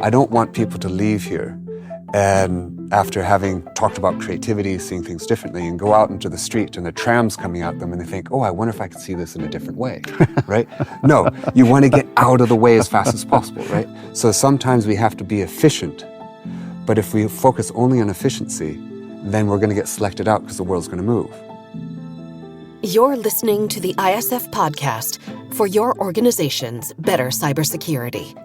I don't want people to leave here and after having talked about creativity, seeing things differently, and go out into the street and the tram's coming at them and they think, oh, I wonder if I could see this in a different way, right? No, you want to get out of the way as fast as possible, right? So sometimes we have to be efficient, but if we focus only on efficiency, then we're going to get selected out because the world's going to move. You're listening to the ISF podcast for your organization's better cybersecurity.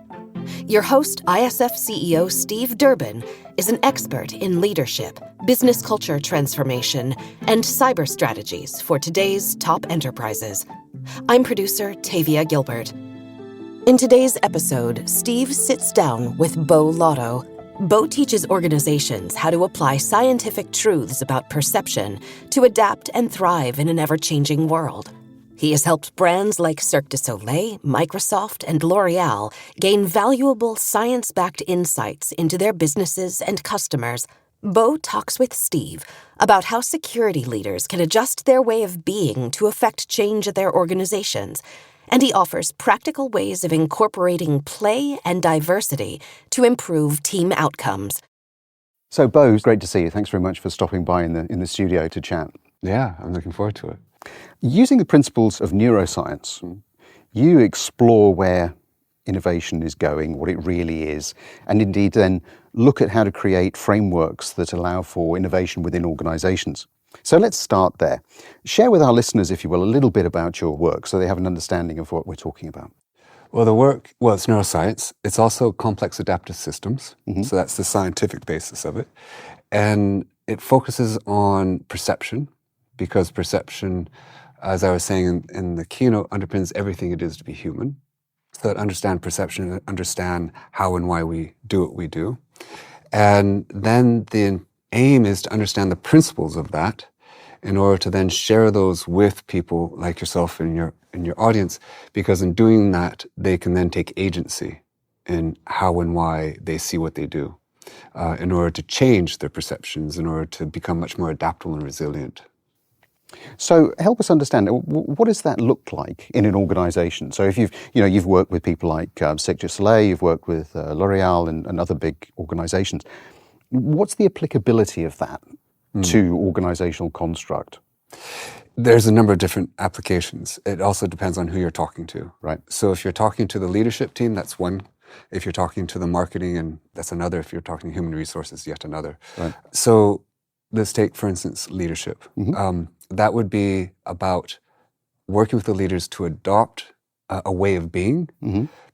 Your host, ISF CEO Steve Durbin, is an expert in leadership, business culture transformation, and cyber strategies for today's top enterprises. I'm producer Tavia Gilbert. In today's episode, Steve sits down with Beau Lotto. Beau teaches organizations how to apply scientific truths about perception to adapt and thrive in an ever-changing world. He has helped brands like Cirque du Soleil, Microsoft, and L'Oreal gain valuable science-backed insights into their businesses and customers. Beau talks with Steve about how security leaders can adjust their way of being to affect change at their organizations, and he offers practical ways of incorporating play and diversity to improve team outcomes. So, Beau, great to see you. Thanks very much for stopping by in the studio to chat. Yeah, I'm looking forward to it. Using the principles of neuroscience, you explore where innovation is going, what it really is, and indeed then look at how to create frameworks that allow for innovation within organizations. So let's start there. Share with our listeners, if you will, a little bit about your work so they have an understanding of what we're talking about. Well, it's neuroscience. It's also complex adaptive systems. So that's the scientific basis of it. And it focuses on perception, because perception, as I was saying in the keynote, underpins everything it is to be human. So to understand perception, understand how and why we do what we do. And then the aim is to understand the principles of that in order to then share those with people like yourself and your audience, because in doing that, they can then take agency in how and why they see what they do in order to change their perceptions, in order to become much more adaptable and resilient. So help us understand, what does that look like in an organization? So if you've worked with people like Cirque du Soleil, you've worked with L'Oreal and other big organizations, what's the applicability of that to organizational construct? There's a number of different applications. It also depends on who you're talking to. Right. So if you're talking to the leadership team, that's one. If you're talking to the marketing, and that's another. If you're talking human resources, yet another. Right. So let's take, for instance, leadership. That would be about working with the leaders to adopt a way of being,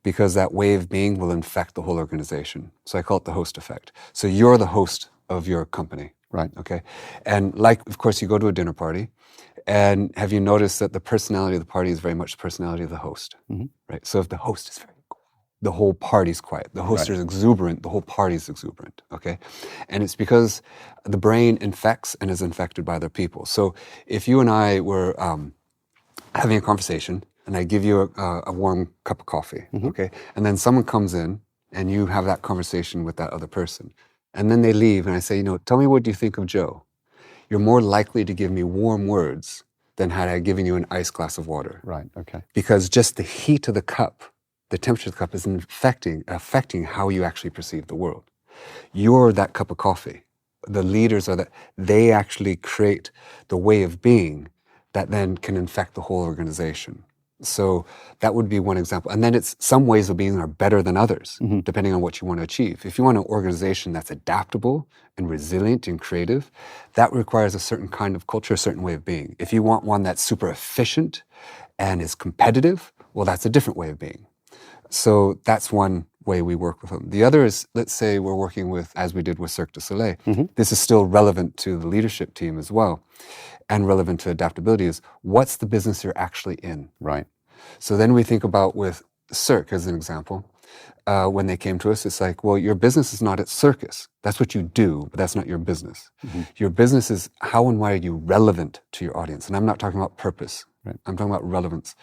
because that way of being will infect the whole organization. So I call it the host effect. So you're the host of your company. Right. Okay. And of course, you go to a dinner party, and have you noticed that the personality of the party is very much the personality of the host? Right. So if the host is very quiet, the whole party's quiet. The host is exuberant, the whole party's exuberant. Okay. And it's because the brain infects and is infected by other people. So if you and I were having a conversation, and I give you a warm cup of coffee, okay, and then someone comes in and you have that conversation with that other person, and then they leave, and I say, tell me, what do you think of Joe? You're more likely to give me warm words than had I given you an iced glass of water. Right, okay. Because just the heat of the cup, the temperature of the cup is affecting how you actually perceive the world. You're that cup of coffee. The leaders are that, they actually create the way of being that then can infect the whole organization. So that would be one example. And then it's some ways of being are better than others, depending on what you want to achieve. If you want an organization that's adaptable and resilient and creative, that requires a certain kind of culture, a certain way of being. If you want one that's super efficient and is competitive, well, that's a different way of being. So that's one way we work with them. The other is, let's say we're working with, as we did with Cirque du Soleil, this is still relevant to the leadership team as well, and relevant to adaptability, is what's the business you're actually in? Right. So then we think about with Cirque as an example, when they came to us, it's like, well, your business is not at circus. That's what you do, but that's not your business. Your business is how and why are you relevant to your audience? And I'm not talking about purpose. Right. I'm talking about relevance.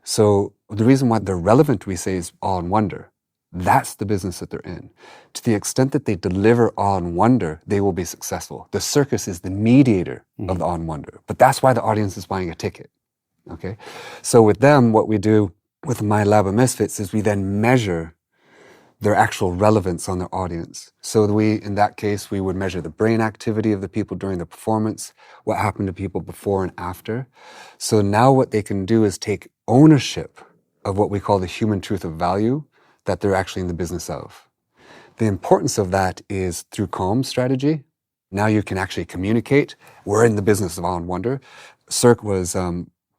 So the reason why they're relevant, we say, is awe and wonder. That's the business that they're in. To the extent that they deliver awe and wonder, they will be successful. The circus is the mediator of the awe and wonder. But that's why the audience is buying a ticket. Okay? So with them, what we do with my Lab of Misfits is we then measure their actual relevance on their audience. So in that case, we would measure the brain activity of the people during the performance, what happened to people before and after. So now what they can do is take ownership of what we call the human truth of value that they're actually in the business of. The importance of that is through calm strategy. Now you can actually communicate. We're in the business of awe and wonder. Cirque was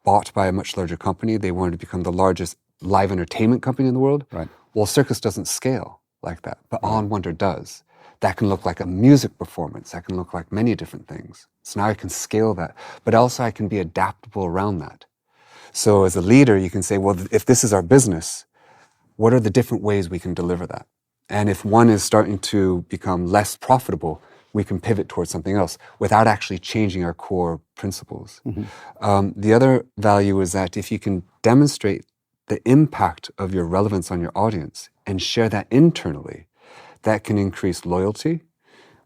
bought by a much larger company. They wanted to become the largest live entertainment company in the world. Right. Well, circus doesn't scale like that, but awe and wonder does. That can look like a music performance. That can look like many different things. So now I can scale that, but also I can be adaptable around that. So as a leader, you can say, well, if this is our business, what are the different ways we can deliver that? And if one is starting to become less profitable, we can pivot towards something else without actually changing our core principles. The other value is that if you can demonstrate the impact of your relevance on your audience and share that internally, that can increase loyalty,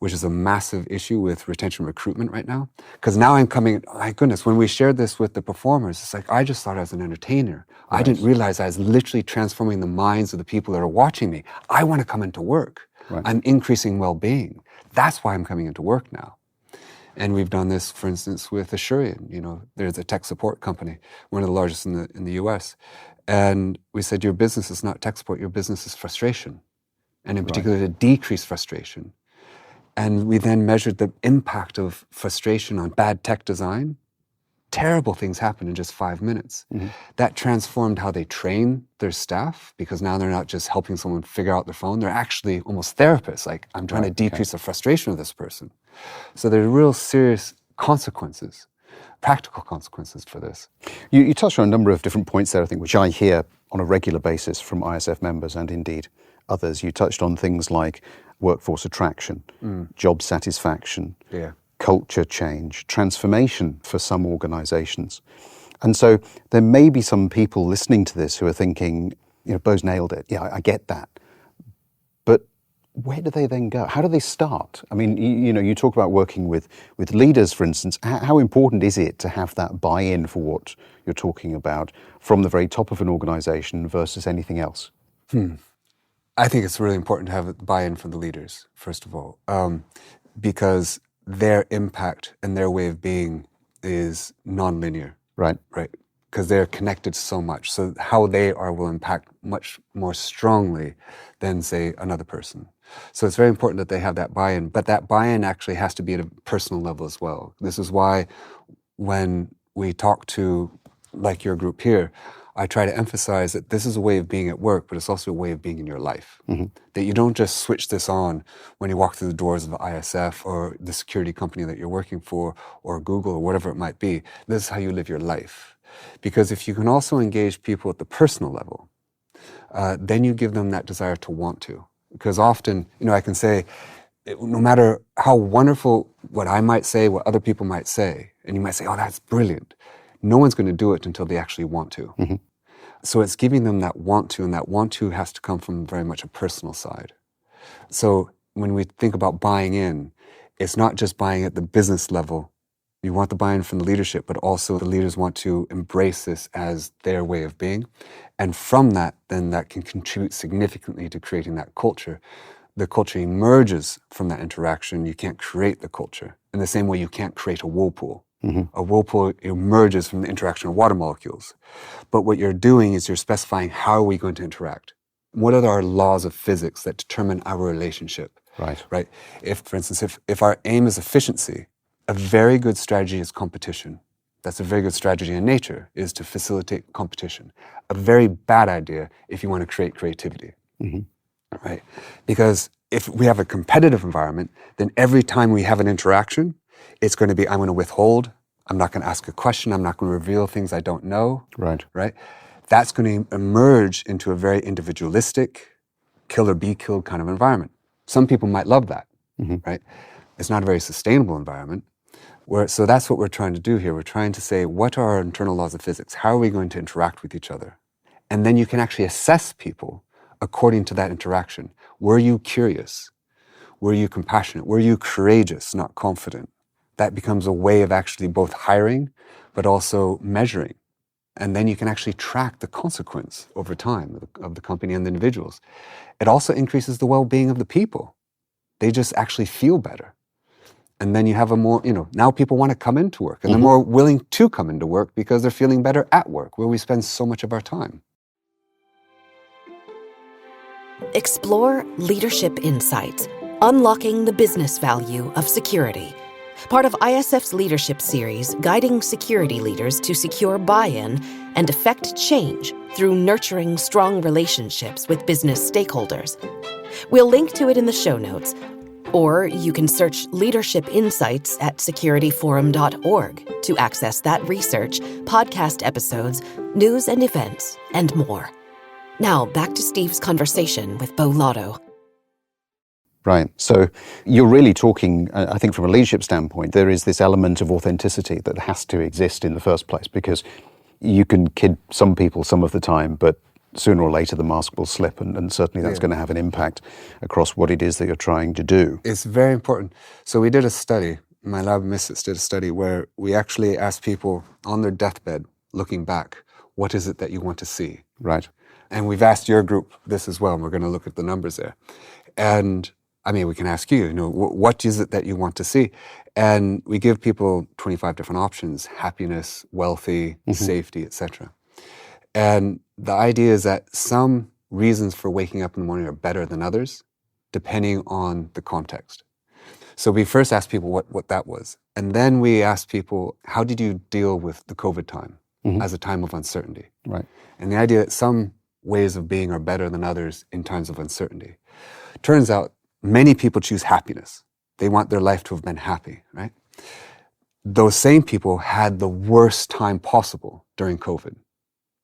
which is a massive issue with retention recruitment right now. Because now I'm coming, my goodness, when we shared this with the performers, it's like, I just thought I was an entertainer. I didn't realize I was literally transforming the minds of the people that are watching me. I want to come into work. I'm increasing well-being. That's why I'm coming into work now. And we've done this, for instance, with Asurion. You know, there's a tech support company, one of the largest in the US. And we said, your business is not tech support, your business is frustration. And in particular, to decrease frustration. And we then measured the impact of frustration on bad tech design. Terrible things happen in just 5 minutes. That transformed how they train their staff, because now they're not just helping someone figure out their phone, they're actually almost therapists. Like, I'm trying to decrease the frustration of this person. So there are real serious consequences, practical consequences for this. You touched on a number of different points there, I think, which I hear on a regular basis from ISF members and indeed others. You touched on things like workforce attraction, job satisfaction, culture change, transformation for some organizations. And so there may be some people listening to this who are thinking, you know, Beau's nailed it. Yeah, I get that. But where do they then go? How do they start? I mean, you know, you talk about working with leaders, for instance. How important is it to have that buy-in for what you're talking about from the very top of an organization versus anything else? I think it's really important to have buy-in from the leaders, first of all, because their impact and their way of being is nonlinear. Right. Because they're connected so much. So how they are will impact much more strongly than, say, another person. So it's very important that they have that buy-in, but that buy-in actually has to be at a personal level as well. This is why when we talk to, like your group here, I try to emphasize that this is a way of being at work, but it's also a way of being in your life. That you don't just switch this on when you walk through the doors of the ISF or the security company that you're working for, or Google, or whatever it might be. This is how you live your life. Because if you can also engage people at the personal level, then you give them that desire to want to. Because often, you know, I can say, no matter how wonderful what I might say, what other people might say, and you might say, oh, that's brilliant. No one's going to do it until they actually want to. So it's giving them that want to, and that want to has to come from very much a personal side. So when we think about buying in, it's not just buying at the business level. You want the buy-in from the leadership, but also the leaders want to embrace this as their way of being. And from that, then that can contribute significantly to creating that culture. The culture emerges from that interaction. You can't create the culture. In the same way you can't create a whirlpool. A whirlpool emerges from the interaction of water molecules. But what you're doing is you're specifying how are we going to interact? What are our laws of physics that determine our relationship? Right? If, for instance, if our aim is efficiency, a very good strategy is competition. That's a very good strategy in nature, is to facilitate competition. A very bad idea if you want to create creativity. Right? Because if we have a competitive environment, then every time we have an interaction, it's going to be, I'm going to withhold, I'm not going to ask a question, I'm not going to reveal things I don't know. Right? That's going to emerge into a very individualistic, kill or be killed kind of environment. Some people might love that, right? It's not a very sustainable environment. So that's what we're trying to do here. We're trying to say, what are our internal laws of physics? How are we going to interact with each other? And then you can actually assess people according to that interaction. Were you curious? Were you compassionate? Were you courageous, not confident? That becomes a way of actually both hiring, but also measuring. And then you can actually track the consequence over time of the company and the individuals. It also increases the well-being of the people. They just actually feel better. And then you have a more, now people want to come into work, and they're more willing to come into work because they're feeling better at work, where we spend so much of our time. Explore Leadership Insights, Unlocking the Business Value of Security. Part of ISF's leadership series, guiding security leaders to secure buy-in and effect change through nurturing strong relationships with business stakeholders. We'll link to it in the show notes, or you can search Leadership Insights at securityforum.org to access that research, podcast episodes, news and events, and more. Now, back to Steve's conversation with Beau Lotto. Right. So you're really talking, I think from a leadership standpoint, there is this element of authenticity that has to exist in the first place, because you can kid some people some of the time, but sooner or later the mask will slip, and certainly that's going to have an impact across what it is that you're trying to do. It's very important. So we did a study, my Lab of Misfits did a study where we actually asked people on their deathbed, looking back, what is it that you want to see? Right. And we've asked your group this as well, and we're going to look at the numbers there. And I mean, we can ask you, what is it that you want to see? And we give people 25 different options: happiness, wealthy, safety, etc. And the idea is that some reasons for waking up in the morning are better than others, depending on the context. So we first asked people what that was. And then we asked people, how did you deal with the COVID time as a time of uncertainty? Right. And the idea that some ways of being are better than others in times of uncertainty. Turns out many people choose happiness. They want their life to have been happy, right? Those same people had the worst time possible during COVID,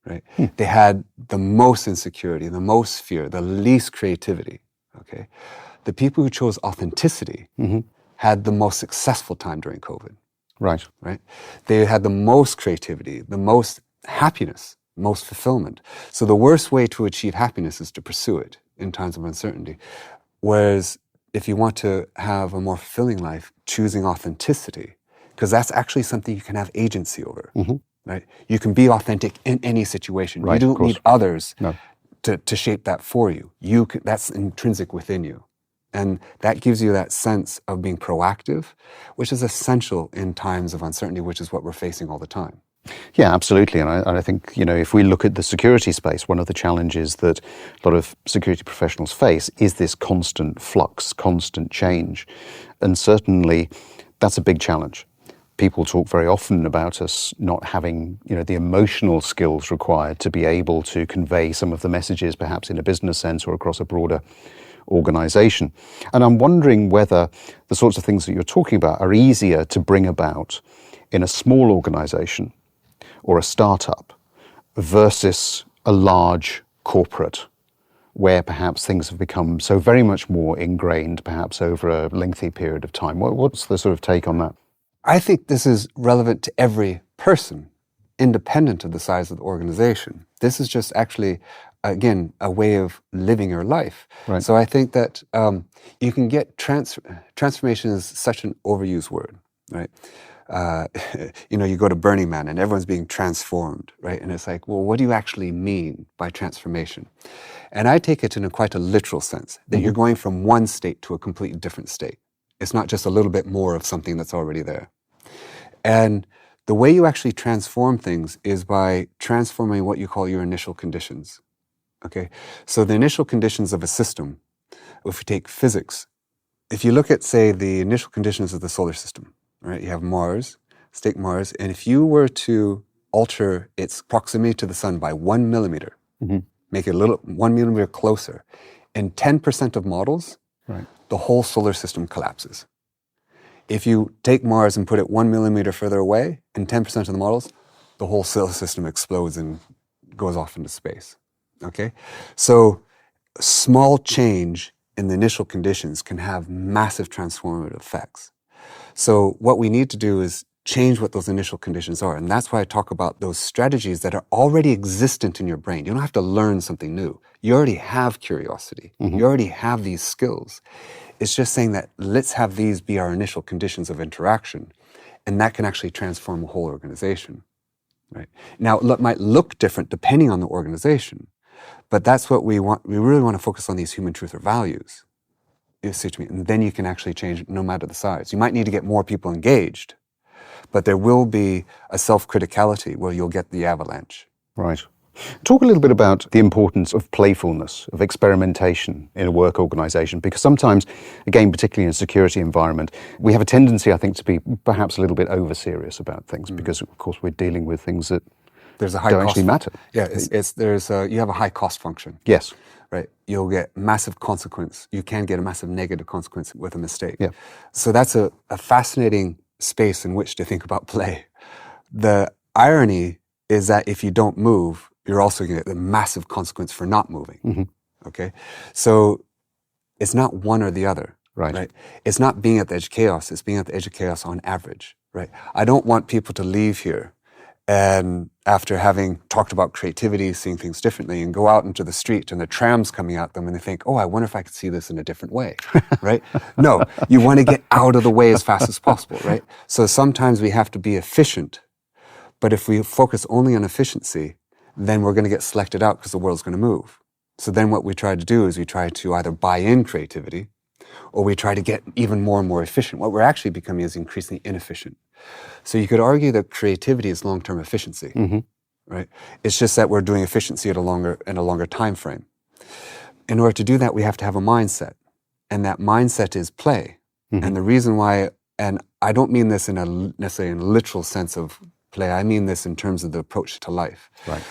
right? They had the most insecurity, the most fear, the least creativity, okay? The people who chose authenticity had the most successful time during COVID. Right. Right? They had the most creativity, the most happiness, most fulfillment. So the worst way to achieve happiness is to pursue it in times of uncertainty. Whereas if you want to have a more fulfilling life, choosing authenticity, because that's actually something you can have agency over, right? You can be authentic in any situation. Right, you don't need others to shape that for you. That's intrinsic within you. And that gives you that sense of being proactive, which is essential in times of uncertainty, which is what we're facing all the time. Yeah, absolutely. And I think, if we look at the security space, one of the challenges that a lot of security professionals face is this constant flux, constant change. And certainly that's a big challenge. People talk very often about us not having, the emotional skills required to be able to convey some of the messages, perhaps in a business sense or across a broader organization. And I'm wondering whether the sorts of things that you're talking about are easier to bring about in a small organization or a startup versus a large corporate, where perhaps things have become so very much more ingrained, perhaps over a lengthy period of time. What's the sort of take on that? I think this is relevant to every person, independent of the size of the organization. This is just actually, again, a way of living your life. Right. So I think that you can get transformation is such an overused word, right? You go to Burning Man and everyone's being transformed, right? And it's like, well, what do you actually mean by transformation? And I take it in quite a literal sense, that you're going from one state to a completely different state. It's not just a little bit more of something that's already there. And the way you actually transform things is by transforming what you call your initial conditions, okay? So the initial conditions of a system, if we take physics, if you look at, say, the initial conditions of the solar system, right? You have Mars, take Mars, and if you were to alter its proximity to the sun by 1 millimeter, make it 1 millimeter closer, in 10% of models, the whole solar system collapses. If you take Mars and put it 1 millimeter further away, in 10% of the models, the whole solar system explodes and goes off into space, okay? So small change in the initial conditions can have massive transformative effects. So what we need to do is change what those initial conditions are. And that's why I talk about those strategies that are already existent in your brain. You don't have to learn something new. You already have curiosity. You already have these skills. It's just saying that let's have these be our initial conditions of interaction. And that can actually transform a whole organization. right? Now, it might look different depending on the organization, but that's what we want. We really want to focus on these human truth or values, you see what I mean? And then you can actually change it no matter the size. You might need to get more people engaged, but there will be a self-criticality where you'll get the avalanche. Right. Talk a little bit about the importance of playfulness, of experimentation in a work organisation, because sometimes, again, particularly in a security environment, we have a tendency, I think, to be perhaps a little bit over-serious about things, because, of course, we're dealing with things that there's a high don't cost actually matter. Yeah, you have a high cost function. Yes. Right. You'll get massive consequence. You can get a massive negative consequence with a mistake. Yeah. So that's a fascinating space in which to think about play. The irony is that if you don't move, you're also going to get the massive consequence for not moving. Mm-hmm. Okay? So it's not one or the other. Right. It's not being at the edge of chaos, it's being at the edge of chaos on average. Right? I don't want people to leave here and after having talked about creativity, seeing things differently, and go out into the street and the tram's coming at them and they think, oh, I wonder if I could see this in a different way, right? No, you want to get out of the way as fast as possible, right? So sometimes we have to be efficient, but if we focus only on efficiency, then we're going to get selected out because the world's going to move. So then what we try to do is we try to either buy in creativity or we try to get even more and more efficient. What we're actually becoming is increasingly inefficient. So you could argue that creativity is long-term efficiency, right? It's just that we're doing efficiency in a longer time frame. In order to do that, we have to have a mindset, and that mindset is play. And the reason why, and I don't mean this necessarily in a literal sense of play, I mean this in terms of the approach to life. Right.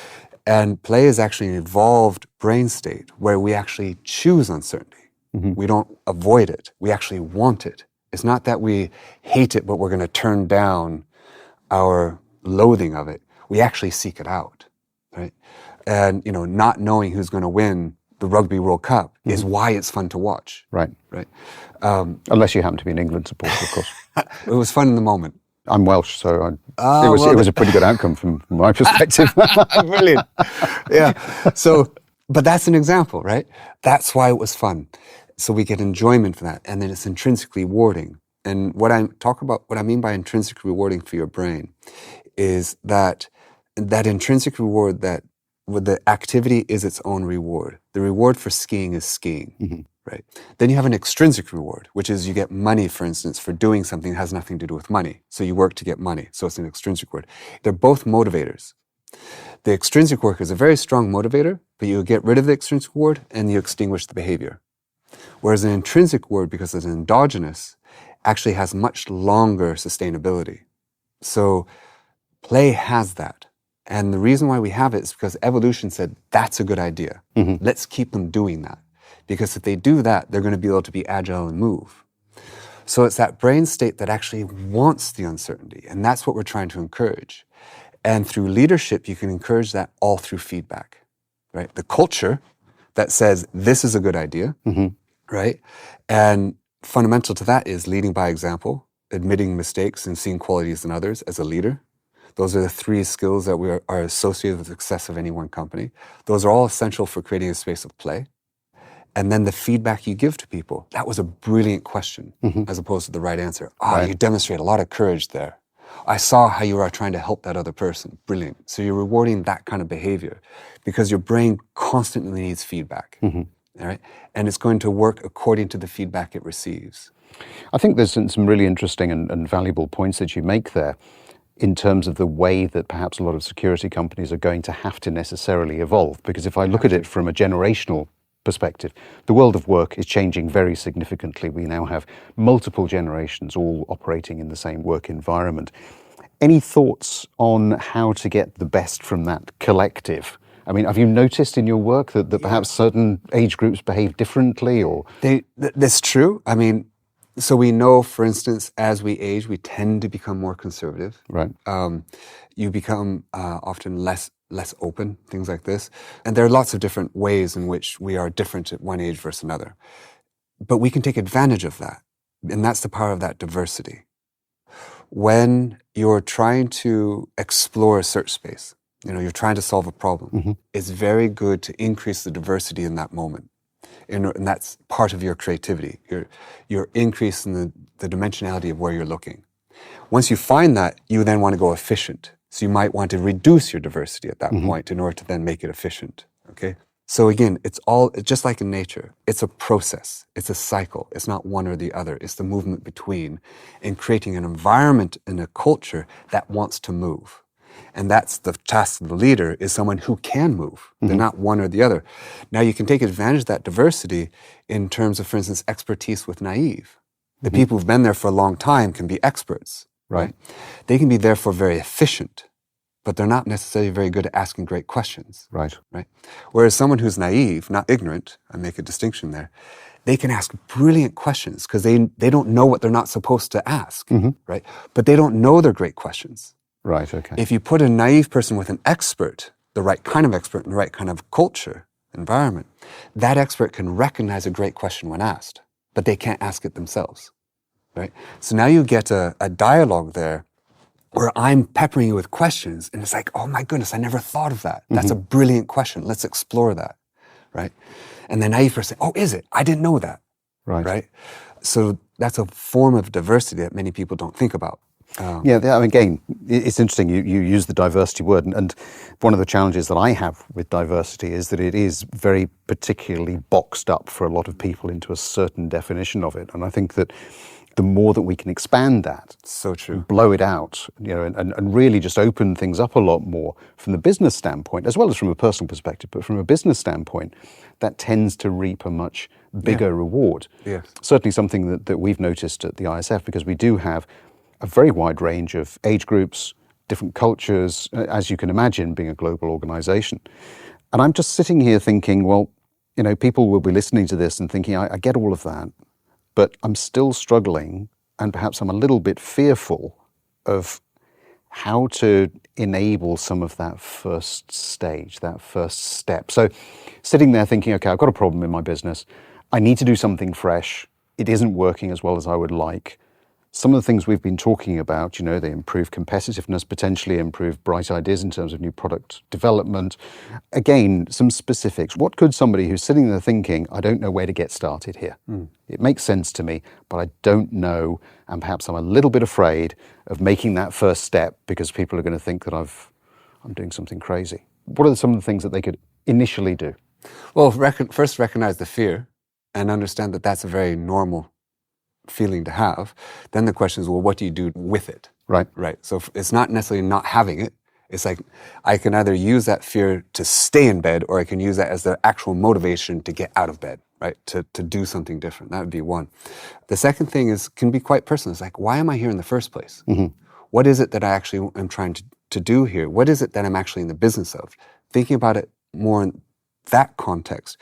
And play is actually an evolved brain state where we actually choose uncertainty. We don't avoid it. We actually want it. It's not that we hate it, but we're going to turn down our loathing of it. We actually seek it out, right? And, not knowing who's going to win the Rugby World Cup is why it's fun to watch. Right. Right. Unless you happen to be an England supporter, of course. It was fun in the moment. I'm Welsh, so it was a pretty good outcome from my perspective. Brilliant. Yeah. So, but that's an example, right? That's why it was fun. So we get enjoyment from that, and then it's intrinsically rewarding. And what I mean by intrinsic rewarding for your brain is that intrinsic reward, that with the activity is its own reward. The reward for skiing is skiing, right? Then you have an extrinsic reward, which is you get money, for instance, for doing something that has nothing to do with money. So you work to get money. So it's an extrinsic reward. They're both motivators. The extrinsic work is a very strong motivator, but you get rid of the extrinsic reward and you extinguish the behavior. Whereas an intrinsic reward, because it's endogenous, actually has much longer sustainability. So play has that. And the reason why we have it is because evolution said, that's a good idea. Let's keep them doing that. Because if they do that, they're going to be able to be agile and move. So it's that brain state that actually wants the uncertainty. And that's what we're trying to encourage. And through leadership, you can encourage that all through feedback, right? The culture that says, this is a good idea, right? And fundamental to that is leading by example, admitting mistakes and seeing qualities in others as a leader. Those are the 3 skills that are associated with the success of any one company. Those are all essential for creating a space of play. And then the feedback you give to people. That was a brilliant question as opposed to the right answer. You demonstrate a lot of courage there. I saw how you are trying to help that other person. Brilliant. So you're rewarding that kind of behavior because your brain constantly needs feedback. All right? And it's going to work according to the feedback it receives. I think there's some really interesting and valuable points that you make there in terms of the way that perhaps a lot of security companies are going to have to necessarily evolve. Because if I look at it from a generational perspective, the world of work is changing very significantly. We now have multiple generations all operating in the same work environment. Any thoughts on how to get the best from that collective? I mean, have you noticed in your work that perhaps certain age groups behave differently, or? That's true. I mean, so we know, for instance, as we age, we tend to become more conservative. Right. You become often less open, things like this. And there are lots of different ways in which we are different at one age versus another. But we can take advantage of that. And that's the power of that diversity. When you're trying to explore a search space, you're trying to solve a problem, it's very good to increase the diversity in that moment. And that's part of your creativity. You're increasing the dimensionality of where you're looking. Once you find that, you then want to go efficient. So you might want to reduce your diversity at that point in order to then make it efficient, okay? So again, it's just like in nature. It's a process. It's a cycle. It's not one or the other. It's the movement between and creating an environment and a culture that wants to move. And that's the task of the leader, is someone who can move. They're not one or the other. Now you can take advantage of that diversity in terms of, for instance, expertise with naive. The people who've been there for a long time can be experts, right? They can be therefore very efficient, but they're not necessarily very good at asking great questions. Right. Right. Whereas someone who's naive, not ignorant, I make a distinction there, they can ask brilliant questions because they don't know what they're not supposed to ask, right? But they don't know they're great questions. Right, okay. If you put a naive person with an expert, the right kind of expert and the right kind of culture, environment, that expert can recognize a great question when asked, but they can't ask it themselves, right? So now you get a dialogue there where I'm peppering you with questions, and it's like, oh my goodness, I never thought of that. That's a brilliant question. Let's explore that, right? And the naive person, oh, is it? I didn't know that, right? So that's a form of diversity that many people don't think about. I mean, again, it's interesting you use the diversity word, and one of the challenges that I have with diversity is that it is very particularly boxed up for a lot of people into a certain definition of it. And I think that the more that we can expand that, so true, blow it out, and really just open things up a lot more from the business standpoint, as well as from a personal perspective, but from a business standpoint, that tends to reap a much bigger reward. Yes. Certainly something that we've noticed at the ISF, because we do have a very wide range of age groups, different cultures, as you can imagine, being a global organization. And I'm just sitting here thinking, well, people will be listening to this and thinking, I get all of that, but I'm still struggling, and perhaps I'm a little bit fearful of how to enable some of that first stage, that first step. So sitting there thinking, okay, I've got a problem in my business. I need to do something fresh. It isn't working as well as I would like. Some of the things we've been talking about, they improve competitiveness, potentially improve bright ideas in terms of new product development. Again, some specifics. What could somebody who's sitting there thinking, I don't know where to get started here. It makes sense to me, but I don't know, and perhaps I'm a little bit afraid of making that first step because people are going to think that I'm doing something crazy. What are some of the things that they could initially do? Well, first recognize the fear and understand that that's a very normal feeling to have. Then the question is, well, what do you do with it? Right. So it's not necessarily not having it. It's like I can either use that fear to stay in bed, or I can use that as the actual motivation to get out of bed, right? To do something different. That would be one. The second thing can be quite personal. It's like, why am I here in the first place? What is it that I actually am trying to do here? What is it that I'm actually in the business of? Thinking about it more in that context.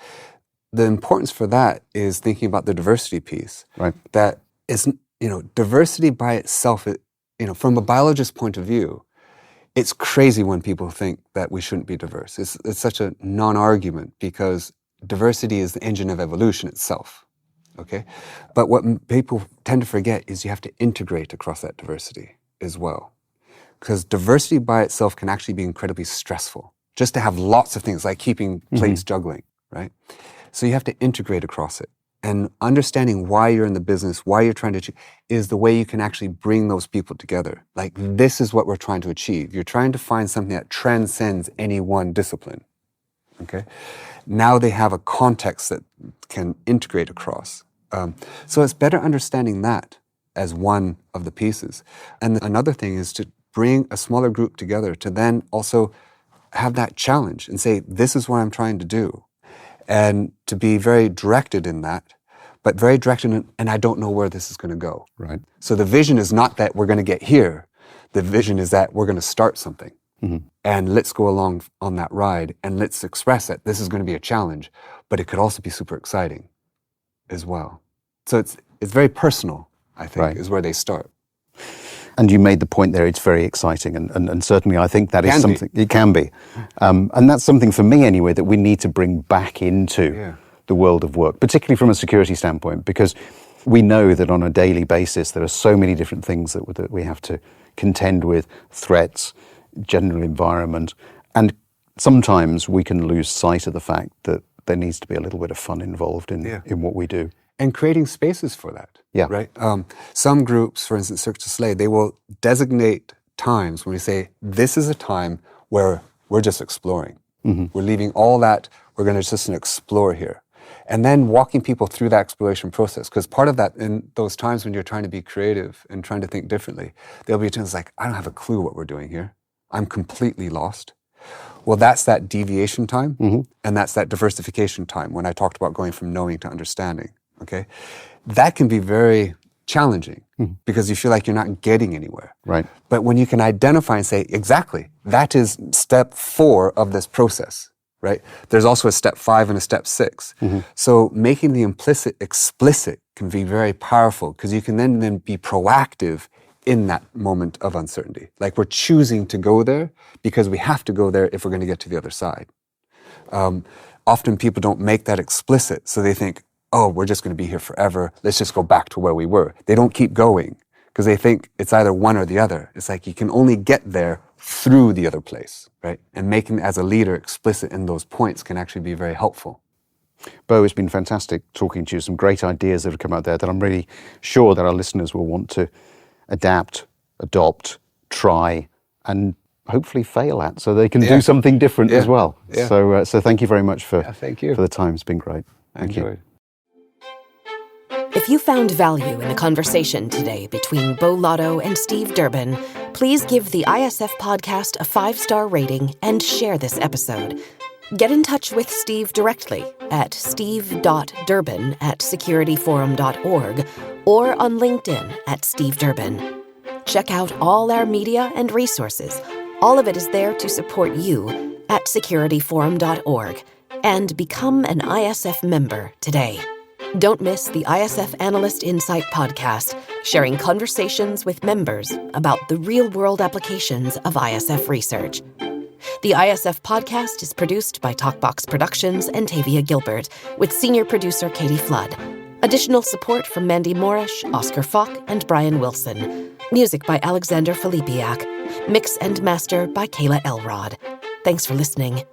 The importance for that is thinking about the diversity piece. Right. That is, diversity by itself, from a biologist's point of view, it's crazy when people think that we shouldn't be diverse. It's such a non-argument because diversity is the engine of evolution itself. Okay? But what people tend to forget is you have to integrate across that diversity as well. Because diversity by itself can actually be incredibly stressful. Just to have lots of things, like keeping plates juggling, right? So you have to integrate across it. And understanding why you're in the business, why you're trying to achieve, is the way you can actually bring those people together. Like, this is what we're trying to achieve. You're trying to find something that transcends any one discipline. Okay? Now they have a context that can integrate across. So it's better understanding that as one of the pieces. And another thing is to bring a smaller group together to then also have that challenge and say, this is what I'm trying to do. And to be very directed in that, but very directed in, and I don't know where this is going to go. Right. So the vision is not that we're going to get here. The vision is that we're going to start something. And let's go along on that ride, and let's express that this is going to be a challenge, but it could also be super exciting as well. So it's very personal, I think, is where they start. And you made the point there, it's very exciting, and certainly I think that is something, it can be. And that's something for me anyway that we need to bring back into the world of work, particularly from a security standpoint, because we know that on a daily basis there are so many different things that we have to contend with, threats, general environment, and sometimes we can lose sight of the fact that there needs to be a little bit of fun involved in what we do. And creating spaces for that, right? Some groups, for instance, Cirque du Soleil, they will designate times when we say, this is a time where we're just exploring. We're leaving all that, we're going to just explore here. And then walking people through that exploration process. Because part of that, in those times when you're trying to be creative and trying to think differently, there'll be times like, I don't have a clue what we're doing here. I'm completely lost. Well, that's that deviation time, and that's that diversification time when I talked about going from knowing to understanding, okay? That can be very challenging because you feel like you're not getting anywhere. Right. But when you can identify and say, exactly, that is step 4 of this process, right? There's also a step 5 and a step 6. So making the implicit explicit can be very powerful because you can then be proactive in that moment of uncertainty. Like we're choosing to go there because we have to go there if we're going to get to the other side. Often people don't make that explicit, so they think, oh, we're just going to be here forever. Let's just go back to where we were. They don't keep going because they think it's either one or the other. It's like you can only get there through the other place, right? And making as a leader explicit in those points can actually be very helpful. Beau, it's been fantastic talking to you. Some great ideas that have come out there that I'm really sure that our listeners will want to adapt, adopt, try, and hopefully fail at, so they can do something different as well. So thank you very much for the time. It's been great. Thank you. If you found value in the conversation today between Beau Lotto and Steve Durbin, please give the ISF podcast a 5-star rating and share this episode. Get in touch with Steve directly at steve.durbin@securityforum.org or on LinkedIn at Steve Durbin. Check out all our media and resources. All of it is there to support you at securityforum.org, and become an ISF member today. Don't miss the ISF Analyst Insight podcast, sharing conversations with members about the real-world applications of ISF research. The ISF podcast is produced by Talkbox Productions and Tavia Gilbert, with senior producer Katie Flood. Additional support from Mandy Morish, Oscar Falk, and Brian Wilson. Music by Alexander Filipiak. Mix and master by Kayla Elrod. Thanks for listening.